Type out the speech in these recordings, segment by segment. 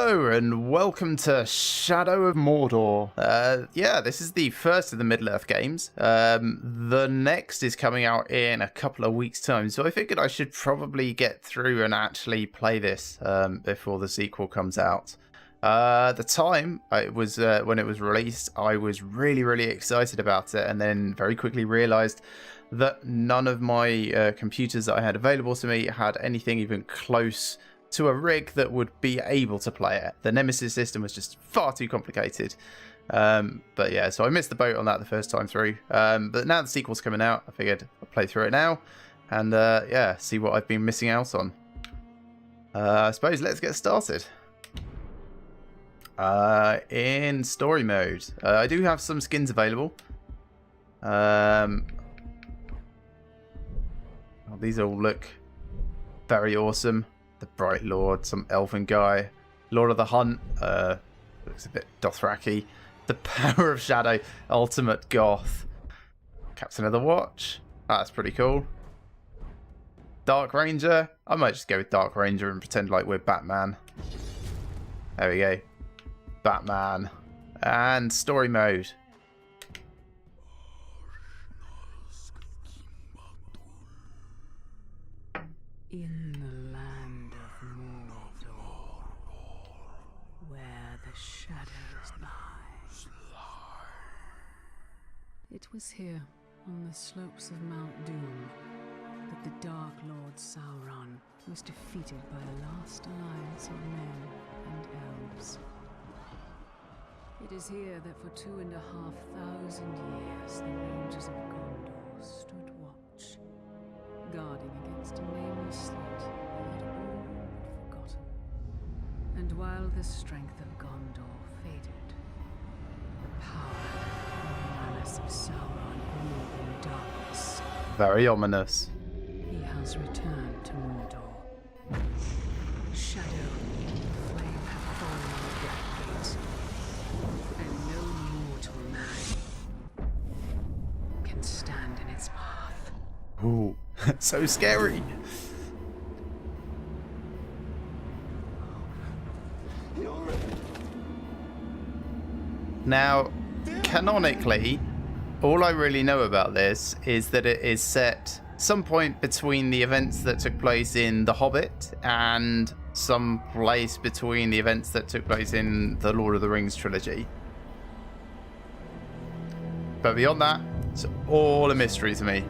Hello and welcome to Shadow of Mordor. Yeah, this is the first of the Middle-earth games. The next is coming out in a couple of weeks' time, so I figured I should probably get through and actually play this before the sequel comes out. The time it was when it was released, I was really excited about it, and then very quickly realised that none of my computers that I had available to me had anything even close to a rig that would be able to play it. The Nemesis system was just far too complicated. But yeah, so I missed the boat on that the first time through. But now the sequel's coming out, I figured I'd play through it now and yeah, see what I've been missing out on. I suppose let's get started. In story mode, I do have some skins available. Oh, these all look very awesome. The Bright Lord, some elven guy. Lord of the Hunt, looks a bit Dothraki. The Power of Shadow, Ultimate Goth. Captain of the Watch, that's pretty cool. Dark Ranger, I might just go with Dark Ranger and pretend like we're Batman. There we go. Batman. And story mode. In the land of Mordor, where the shadows lie. It was here, on the slopes of Mount Doom, that the Dark Lord Sauron was defeated by the last alliance of men and elves. It is here that for 2,500 years the rangers of Gondor stood watch, guarding against a nameless threat they had all but forgotten. And while the strength of Gondor faded, the power and malice of Sauron grew in darkness. Very ominous. He has returned to Mordor. Shadow, flame have fallen on the Black Gate, and no mortal man can stand in its path. Ooh, so scary. Now, canonically, all I really know about this is that it is set some point between the events that took place in The Hobbit and some place between the events that took place in the Lord of the Rings trilogy. But beyond that, it's all a mystery to me.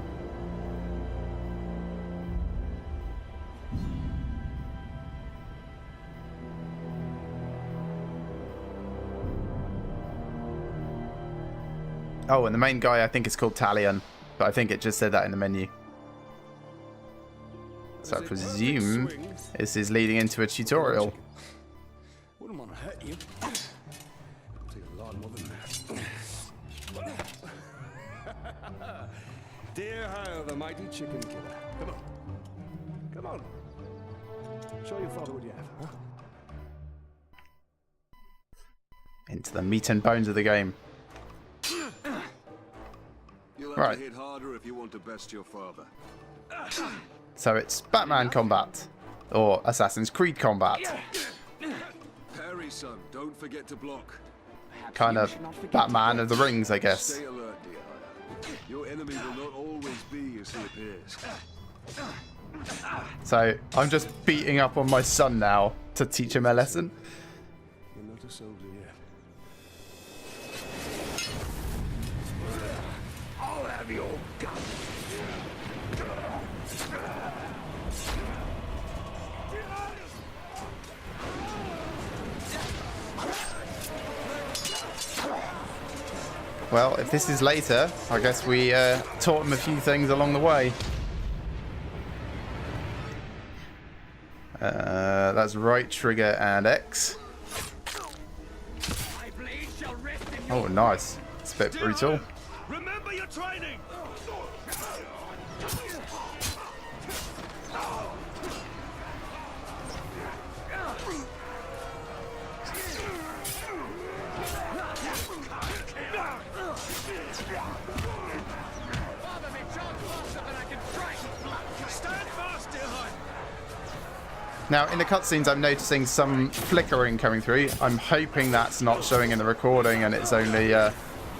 Oh, and the main guy I think is called Talion, but I think it just said that in the menu. So I presume this is leading into a tutorial. Wouldn't want to hurt you. Take a lot more than that. Dear Hyle, the mighty chicken killer. Come on. Come on. Show your father what you have, huh? Into the meat and bones of the game. You'll have Right. to hit harder if you want to best your father. So it's Batman combat, or Assassin's Creed combat. Parry, son. Don't forget to block. Kind of Batman of the Rings, I guess. Stay alert, dear Hyle. Your enemy will not always be as he appears. So I'm just beating up on my son now to teach him a lesson. You're not a soldier yet. I'll have your gun. Well, if this is later, I guess we taught him a few things along the way. That's right trigger and X. Oh, nice. It's a bit brutal. Remember your training! Stand fast, dear Hyle. Now, in the cutscenes, I'm noticing some flickering coming through. I'm hoping that's not showing in the recording and it's only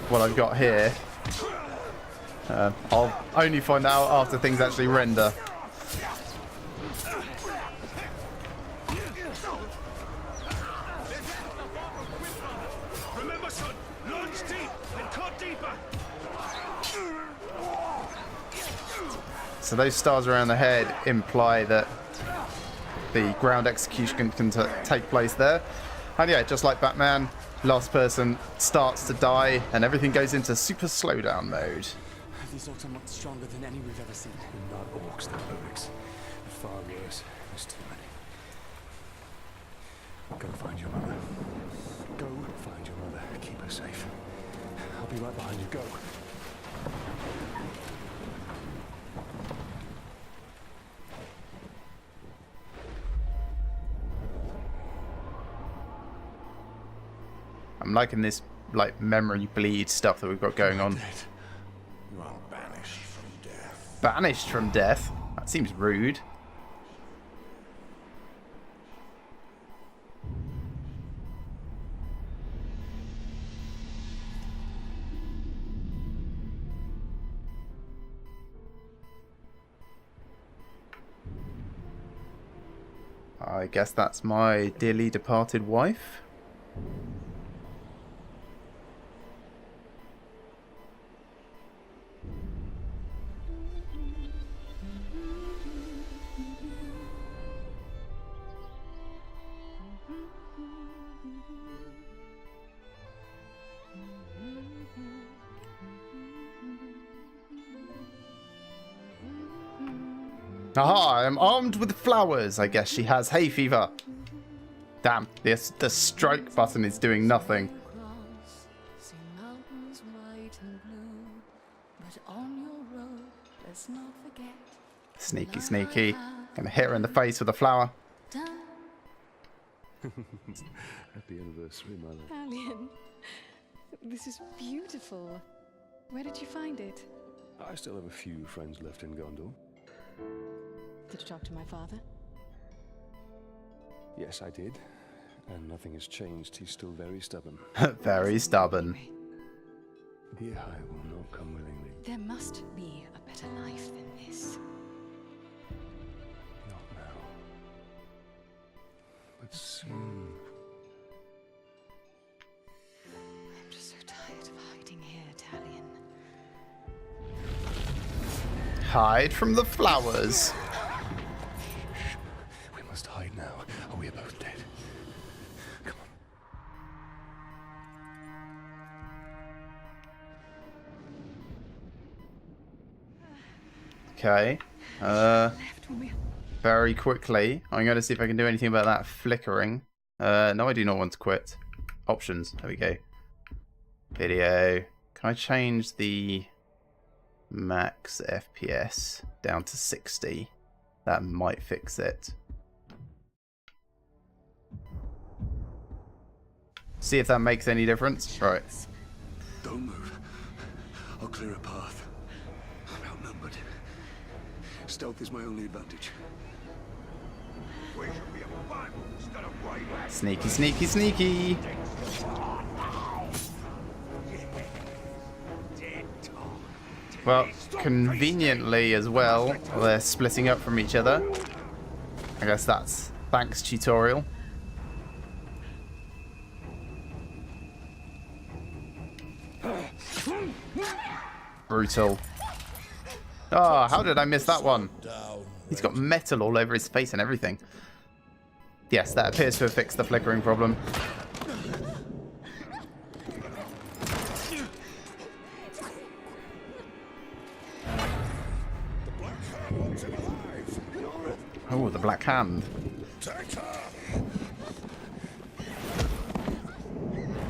what I've got here. I'll only find out after things actually render. Remember, son, launch deep and cut deeper. So those stars around the head imply that the ground execution can take place there. And yeah, just like Batman, last person starts to die and everything goes into super slowdown mode. These orcs are much stronger than any we've ever seen. Not orcs, they're lyrics. Far worse. There's too many. Go find your mother. Go find your mother. Keep her safe. I'll be right behind you. Go. I'm liking this like memory bleed stuff that we've got going on. You are banished from death. Banished from death? That seems rude. I guess that's my dearly departed wife. Aha, I'm armed with flowers. I guess she has hay fever. Damn, the strike button is doing nothing. See mountains white and blue, but on your road, let's not forget. Sneaky, sneaky. Gonna hit her in the face with a flower. Happy anniversary, my love. Alien, this is beautiful. Where did you find it? I still have a few friends left in Gondor. Did you talk to my father? Yes, I did. And nothing has changed. He's still very stubborn. Very stubborn. Dear I will not come willingly. There must be a better life than this. Not now. But soon. I'm just so tired of hiding here, Talion. Hide from the flowers. We must hide now, or we are both dead. Come on. Okay. Very quickly, I'm going to see if I can do anything about that flickering. No, I do not want to quit. Options. There we go. Video. Can I change the max FPS down to 60? That might fix it. See if that makes any difference. Right. Don't move. I'll clear a path. I'm outnumbered. Stealth is my only advantage. Sneaky, sneaky, sneaky. Well, conveniently as well, they're splitting up from each other. I guess that's thanks tutorial. Brutal. Oh, how did I miss that one? He's got metal all over his face and everything. Yes, that appears to have fixed the flickering problem. Oh, the Black Hand.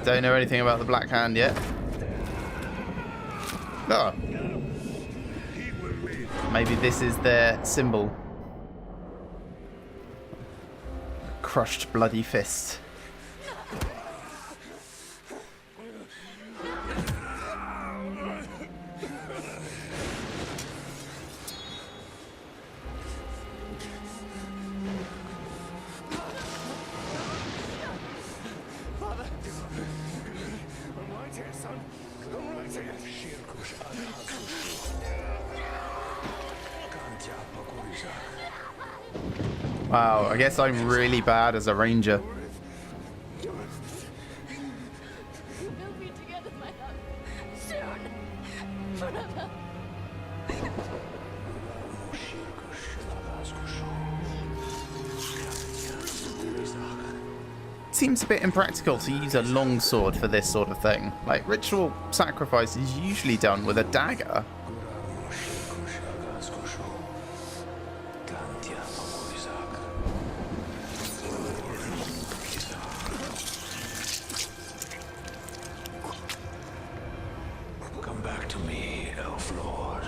Don't know anything about the Black Hand yet. Oh. Maybe this is their symbol. Crushed bloody fist. son. Come right here. Wow, I guess I'm really bad as a ranger. We'll be together, my love. Soon. Forever. Seems a bit impractical to use a longsword for this sort of thing. Like, ritual sacrifice is usually done with a dagger. Come back to me, Elf Lord.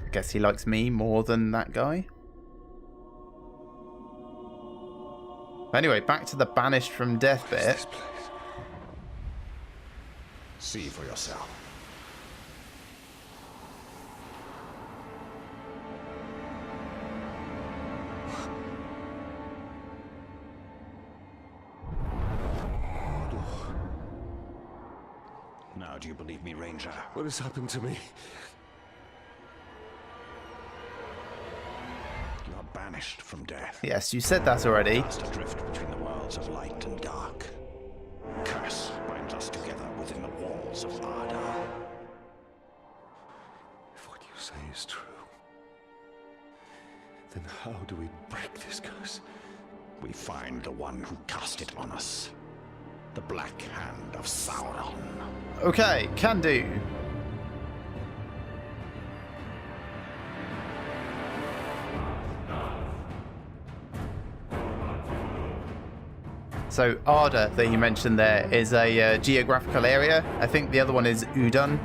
I guess he likes me more than that guy. Anyway, back to the banished from death bit. This place. See for yourself. Now, do you believe me, Ranger? What has happened to me? You are banished from death. Yes, you said that already. Cast adrift between the worlds of light and dark. Curse binds us together within the walls of Arda. If what you say is true, then how do we break this curse? We find the one who cast it on us. The Black Hand of Sauron. Okay, can do. So Arda that you mentioned there is a geographical area. I think the other one is Udun.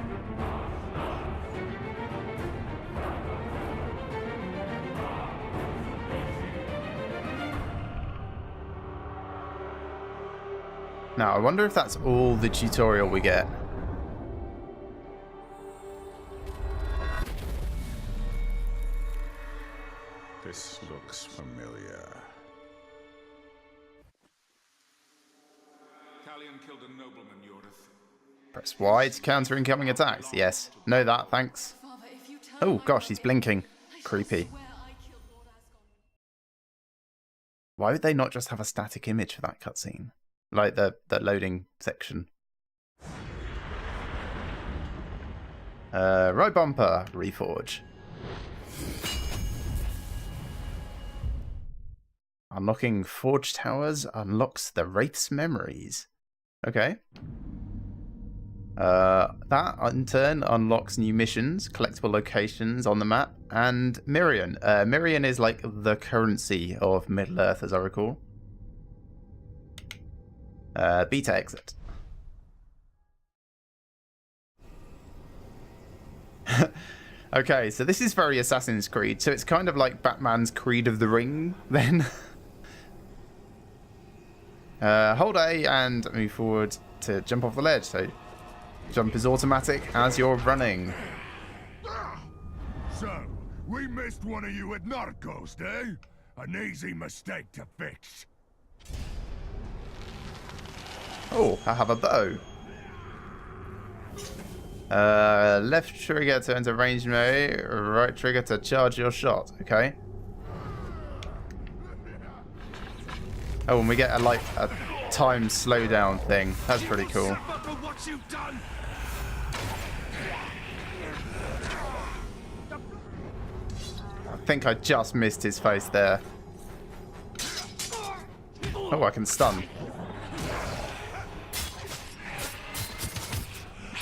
Now, I wonder if that's all the tutorial we get. This looks familiar. Kalian killed a nobleman, Yordith. Press Y to counter incoming attacks. Yes. Know that, thanks. Father, if you tell Oh my gosh, he's brother, blinking. I shall Creepy. swear I killed Lord Asgard. Why would they not just have a static image for that cutscene? Like the loading section. Right bumper, reforge. Unlocking Forge Towers unlocks the Wraith's memories. Okay. That in turn unlocks new missions, collectible locations on the map, and Mirian. Mirian is like the currency of Middle-earth, as I recall. Beta exit. Okay, so this is very Assassin's Creed, so it's kind of like Batman's Creed of the Ring, then. Hold A and move forward to jump off the ledge, so jump is automatic as you're running. So, we missed one of you at Narcos, eh? An easy mistake to fix. Oh, I have a bow. Left trigger to enter range mode, right trigger to charge your shot. Okay. Oh, and we get a time slowdown thing. That's pretty cool. What you've done? I think I just missed his face there. Oh, I can stun.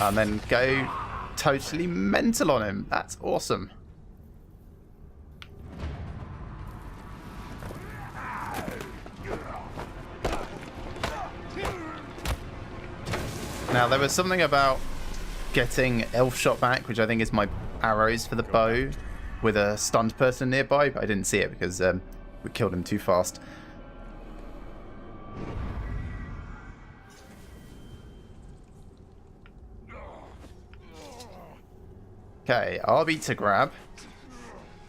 And then go totally mental on him. That's awesome. Now, there was something about getting elf shot back, which I think is my arrows for the bow, with a stunned person nearby, but I didn't see it because we killed him too fast. Okay, RB to grab.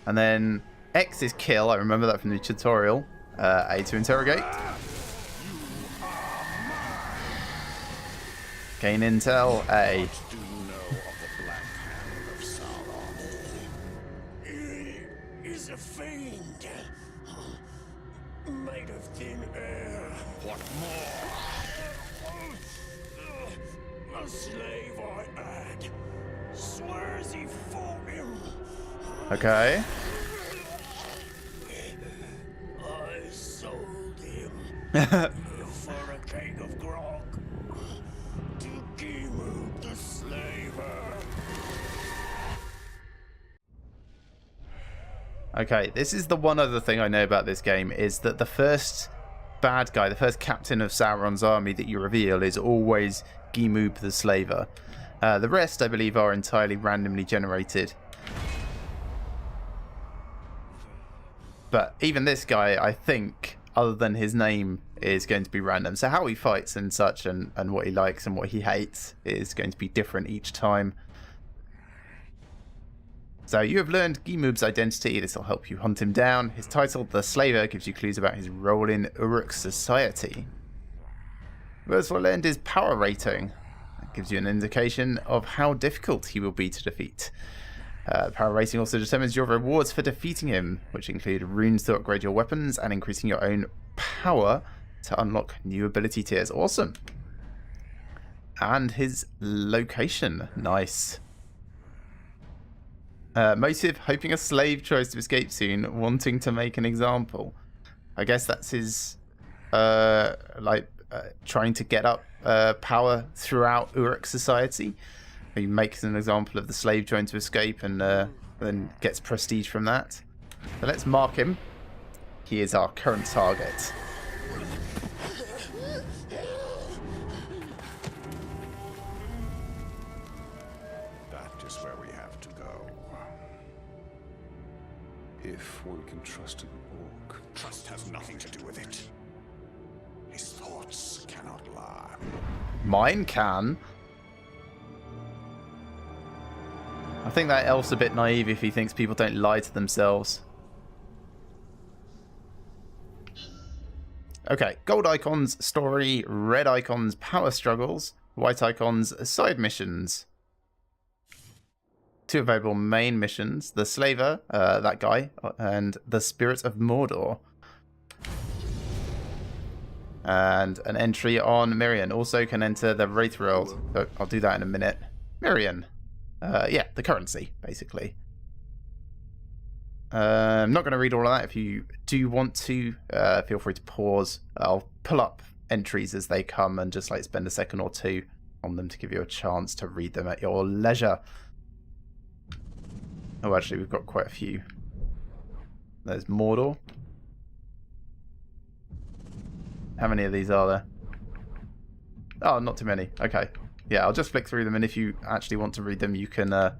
And then X is kill. I remember that from the tutorial. A to interrogate. Gain intel. A. Do you know of the Black Hand of Sauron? He is a fiend, made of thin air. What more? A slave I had swears he fought him. Okay. I sold him for a keg of grog to Gimu the slaver. Okay, this is the one other thing I know about this game, is that the first bad guy, the first captain of Sauron's army that you reveal is always Gimu the slaver. The rest, I believe, are entirely randomly generated. But even this guy, I think, other than his name, is going to be random. So how he fights and such, and what he likes and what he hates, is going to be different each time. So you have learned Gimub's identity. This will help you hunt him down. His title, The Slaver, gives you clues about his role in Uruk's society. First, we'll learn his power rating. That gives you an indication of how difficult he will be to defeat. Power rating also determines your rewards for defeating him, which include runes to upgrade your weapons and increasing your own power to unlock new ability tiers. Awesome. And his location. Nice. Motive, hoping a slave tries to escape soon, wanting to make an example. I guess that's his, trying to get up power throughout Uruk society. He makes an example of the slave trying to escape and then gets prestige from that. So let's mark him. He is our current target. That is where we have to go. If one can trust an orc. Trust has nothing to do with it. His thoughts cannot lie. Mine can. I think that elf's a bit naive if he thinks people don't lie to themselves. Okay, gold icons, story, red icons, power struggles, white icons, side missions. 2 available main missions, the Slaver, that guy, and the Spirit of Mordor. And an entry on Mirian. Also can enter the Wraith World. I'll do that in a minute. Mirian. Yeah, the currency, basically. I'm not going to read all of that. If you do want to, feel free to pause. I'll pull up entries as they come and just spend a second or two on them to give you a chance to read them at your leisure. Oh, actually, we've got quite a few. There's Mordor. How many of these are there? Oh, not too many. Okay. Yeah, I'll just flick through them, and if you actually want to read them, you can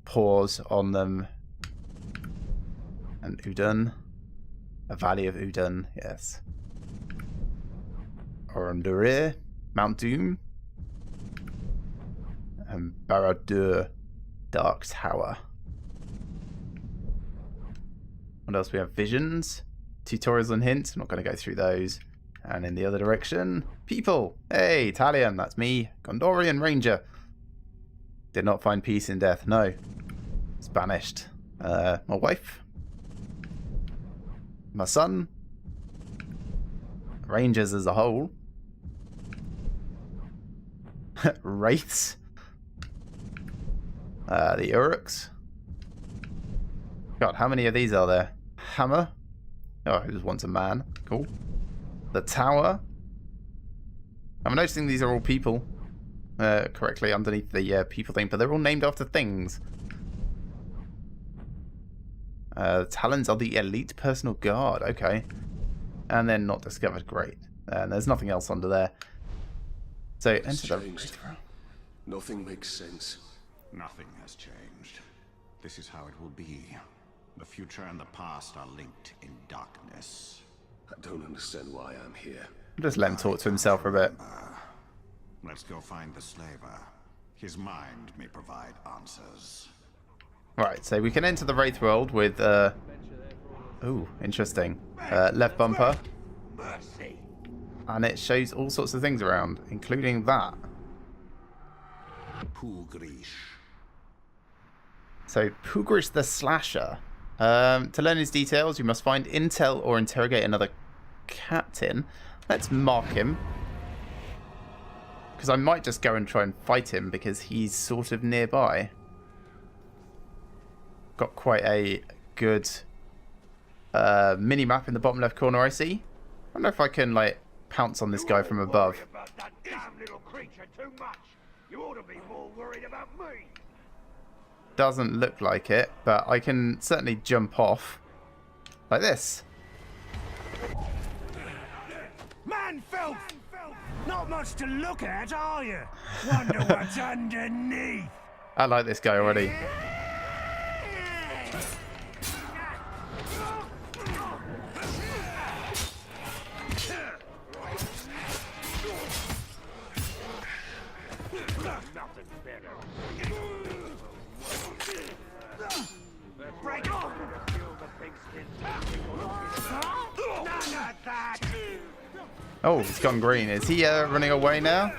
pause on them. And Udun. A Valley of Udun, yes. Orandurir, Mount Doom. And Barad-dûr, Dark Tower. What else we have? Visions, tutorials and hints. I'm not going to go through those. And in the other direction, people. Hey, Talion, that's me. Gondorian Ranger. Did not find peace in death. No. It's banished. My wife. My son. Rangers as a whole. Wraiths. The Uruks. God, how many of these are there? Hammer. Oh, he was once a man. Cool. The Tower. I'm noticing these are all people correctly underneath the people thing, but they're all named after things. Talons are the elite personal guard. Okay. And then not discovered. Great. And there's nothing else under there. So enter the... Nothing makes sense. Nothing has changed. This is how it will be. The future and the past are linked in darkness. I don't understand why I'm here. Just let him talk to himself for a bit. Let's go find the slaver. His mind may provide answers. Right, so we can enter the Wraith world with, ooh, interesting. Left bumper. And it shows all sorts of things around, including that. So, Pugrish the Slasher. To learn his details, you must find intel or interrogate another captain. Let's mark him. Because I might just go and try and fight him because he's sort of nearby. Got quite a good mini-map in the bottom left corner, I see. I wonder if I can, like, pounce on this guy from above. Doesn't look like it, but I can certainly jump off. Like this. Man filth! Not much to look at, are you? Wonder what's underneath. I like this guy already. Oh, he's gone green. Is he running away now?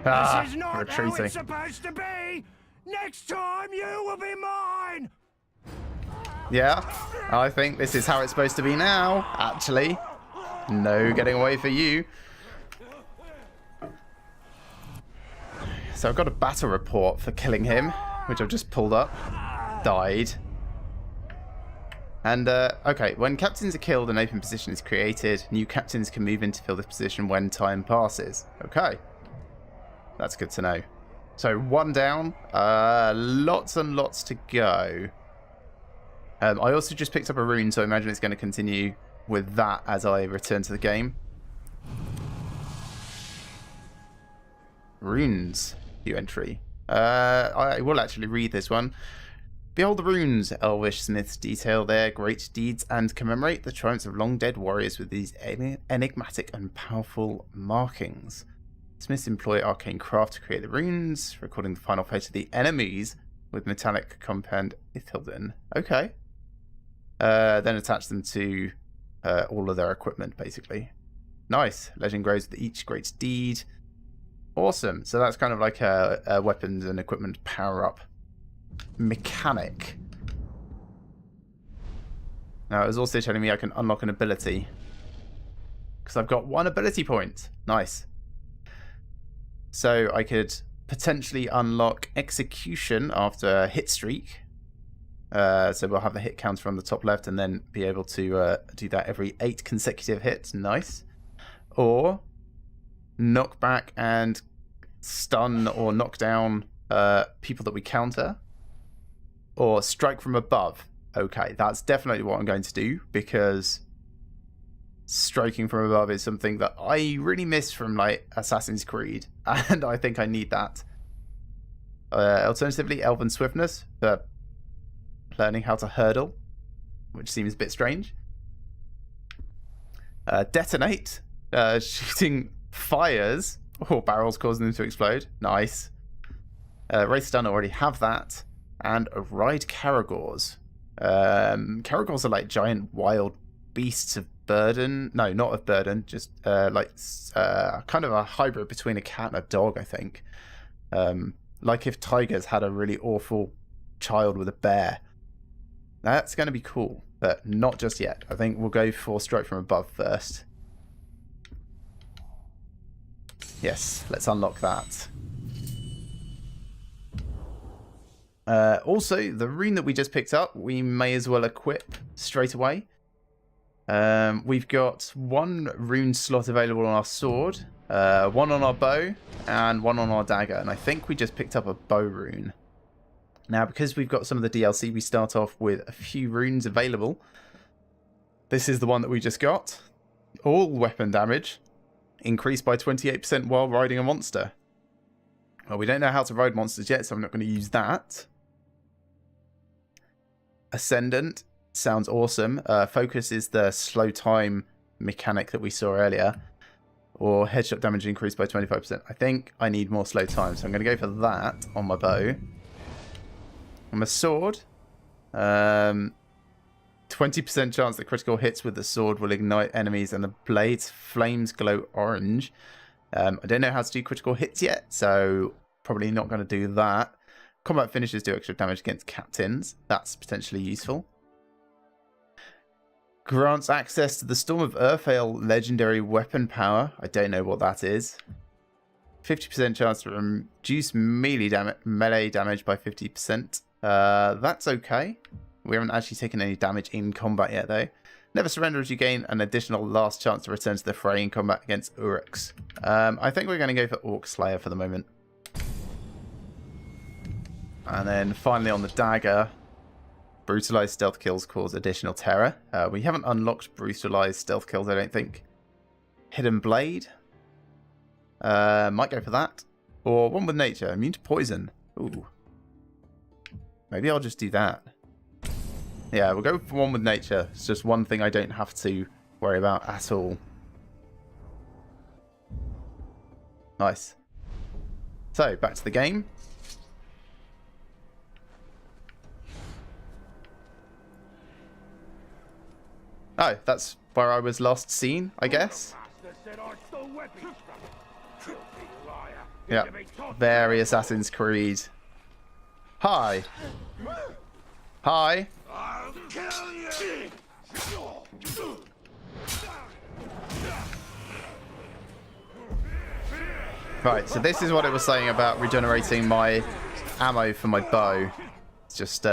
Ah, this is not retreating. how it's supposed to be. Next time you will be mine. Yeah, I think this is how it's supposed to be now, actually. No getting away for you. So I've got a battle report for killing him, which I've just pulled up. Died. And, okay, when captains are killed, an open position is created. New captains can move in to fill this position when time passes. Okay. That's good to know. So, one down. Lots and lots to go. I also just picked up a rune, so I imagine it's going to continue with that as I return to the game. Runes. New entry. I will actually read this one. Behold the runes, elvish smiths detail their great deeds and commemorate the triumphs of long-dead warriors with these enigmatic and powerful markings. Smiths employ arcane craft to create the runes, recording the final fate of the enemies with metallic compound Ithilden. Okay. Then attach them to all of their equipment, basically. Nice. Legend grows with each great deed. Awesome. So that's kind of like a weapons and equipment power-up mechanic. Now, it was also telling me I can unlock an ability. Because I've got 1 ability point. Nice. So I could potentially unlock execution after a hit streak. So we'll have the hit counter on the top left and then be able to do that every 8 consecutive hits. Nice. Or knock back and stun or knock down people that we counter. Or strike from above. Okay, that's definitely what I'm going to do, because striking from above is something that I really miss from, like, Assassin's Creed, and I think I need that. Alternatively, Elven Swiftness for learning how to hurdle, which seems a bit strange. Detonate, shooting fires or barrels, causing them to explode. Nice. Wraith Stun, already have that. And ride Caragors. Caragors are like giant wild beasts of burden. No, not of burden. Just like kind of a hybrid between a cat and a dog, I think. Like if tigers had a really awful child with a bear. That's going to be cool, but not just yet. I think we'll go for strike from above first. Yes, let's unlock that. Also, the rune that we just picked up, we may as well equip straight away. We've got 1 rune slot available on our sword, 1 on our bow, and 1 on our dagger. And I think we just picked up a bow rune. Now, because we've got some of the DLC, we start off with a few runes available. This is the one that we just got. All weapon damage increased by 28% while riding a monster. Well, we don't know how to ride monsters yet, so I'm not going to use that. Ascendant sounds awesome. Focus is the slow time mechanic that we saw earlier. or headshot damage increased by 25%. I think I need more slow time, so I'm going to go for that on my bow. On my sword, 20% chance that critical hits with the sword will ignite enemies and the blade's flames glow orange. I don't know how to do critical hits yet, so probably not going to do that. Combat finishes do extra damage against captains. That's potentially useful. Grants access to the Storm of Earthale legendary weapon power. I don't know what that is. 50% chance to reduce melee damage by 50%. That's okay. We haven't actually taken any damage in combat yet, though. Never surrender as you gain an additional last chance to return to the fray in combat against Uruks. I think we're going to go for Orc Slayer for the moment. And then finally on the dagger, brutalized stealth kills cause additional terror. We haven't unlocked brutalized stealth kills, I don't think. Hidden blade. Might go for that. Or one with nature, immune to poison. Ooh. Maybe I'll just do that. Yeah, we'll go for one with nature. It's just one thing I don't have to worry about at all. Nice. So, back to the game. Oh, that's where I was last seen, I guess. Yeah, very Assassin's Creed. Hi. Hi. I'll kill you. Right, so this is what it was saying about regenerating my ammo for my bow. It's just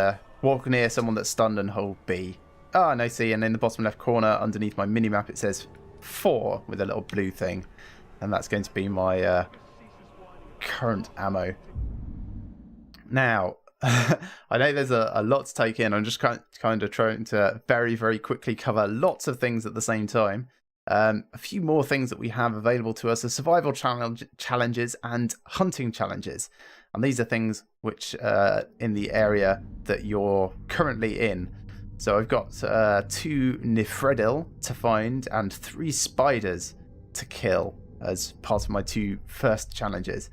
walk near someone that's stunned and hold B. Ah, no, see, and in the bottom left corner underneath my minimap it says 4 with a little blue thing. And that's going to be my current ammo. Now, I know there's a lot to take in. I'm just kind of trying to very, very quickly cover lots of things at the same time. A few more things that we have available to us are survival challenges and hunting challenges. And these are things which in the area that you're currently in. So I've got 2 Nifredil to find and 3 spiders to kill as part of my 2 first challenges.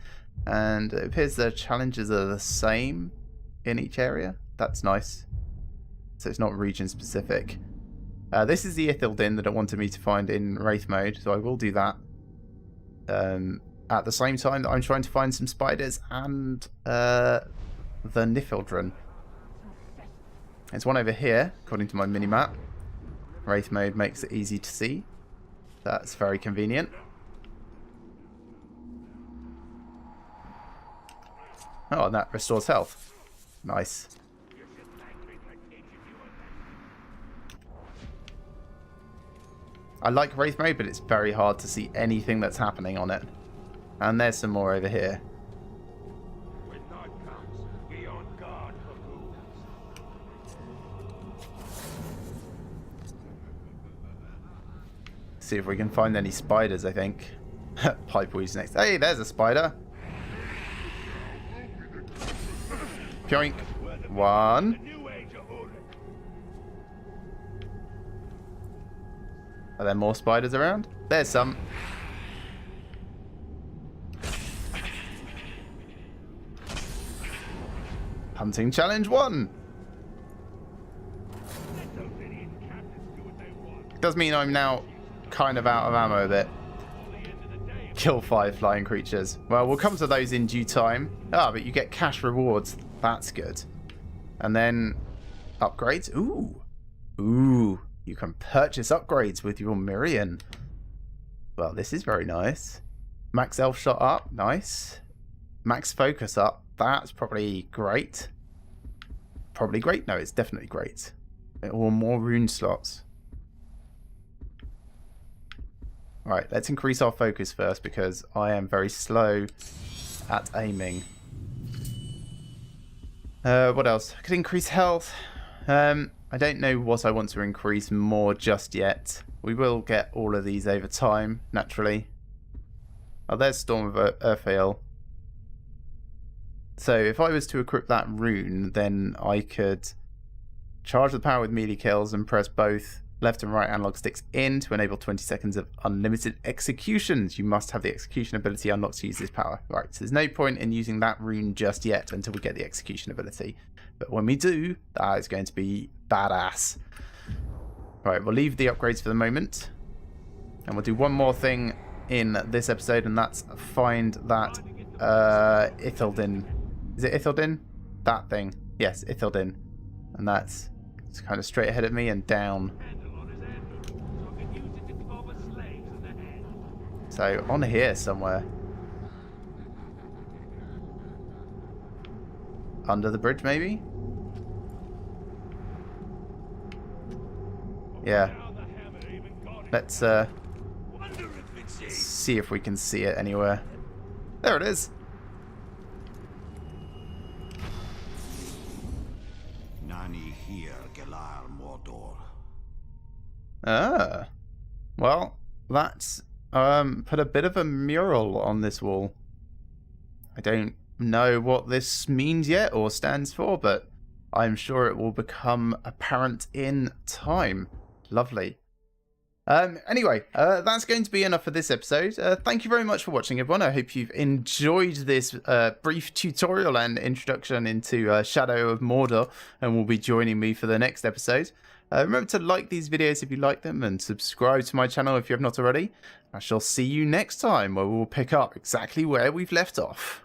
And it appears the challenges are the same in each area. That's nice. So it's not region specific. This is the Ithildin that it wanted me to find in Wraith mode, so I will do that. At the same time that I'm trying to find some spiders and the Nifildren. There's one over here, according to my minimap. Wraith mode makes it easy to see. That's very convenient. Oh, and that restores health. Nice. I like Wraith mode, but it's very hard to see anything that's happening on it. And there's some more over here. See if we can find any spiders, I think. Pipeweed's next. Hey, there's a spider. Pyoink. 1. Are there more spiders around? There's some. Hunting challenge 1. Does mean I'm now kind of out of ammo a bit. Kill 5 flying creatures. Well, we'll come to those in due time. Ah, but you get cash rewards. That's good. And then upgrades. Ooh. Ooh. You can purchase upgrades with your Mirian. Well, this is very nice. Max Elf Shot up. Nice. Max Focus up. That's probably great. Probably great? No, it's definitely great. Or more rune slots. Right, let's increase our focus first because I am very slow at aiming. What else? I could increase health. I don't know what I want to increase more just yet. We will get all of these over time, naturally. Oh, there's Storm of Earthale. So if I was to equip that rune, then I could charge the power with melee kills and press both left and right analog sticks in to enable 20 seconds of unlimited executions. You must have the execution ability unlocked to use this power. Right, so there's no point in using that rune just yet until we get the execution ability. But when we do, that is going to be badass. Right, we'll leave the upgrades for the moment. And we'll do one more thing in this episode, and that's find that Ithildin. Is it Ithildin? That thing. Yes, Ithildin. And that's it's kind of straight ahead of me and down. So on here somewhere. Under the bridge maybe? Yeah. Let's see if we can see it anywhere. There it is. Nani here, Gelar Mordor. Ah. Well, that's put a bit of a mural on this wall. I don't know what this means yet or stands for, but I'm sure it will become apparent in time. Lovely. Anyway, that's going to be enough for this episode. Thank you very much for watching, everyone. I hope you've enjoyed this brief tutorial and introduction into Shadow of Mordor, and will be joining me for the next episode. Remember to like these videos if you like them, and subscribe to my channel if you have not already. I shall see you next time, where we will pick up exactly where we've left off.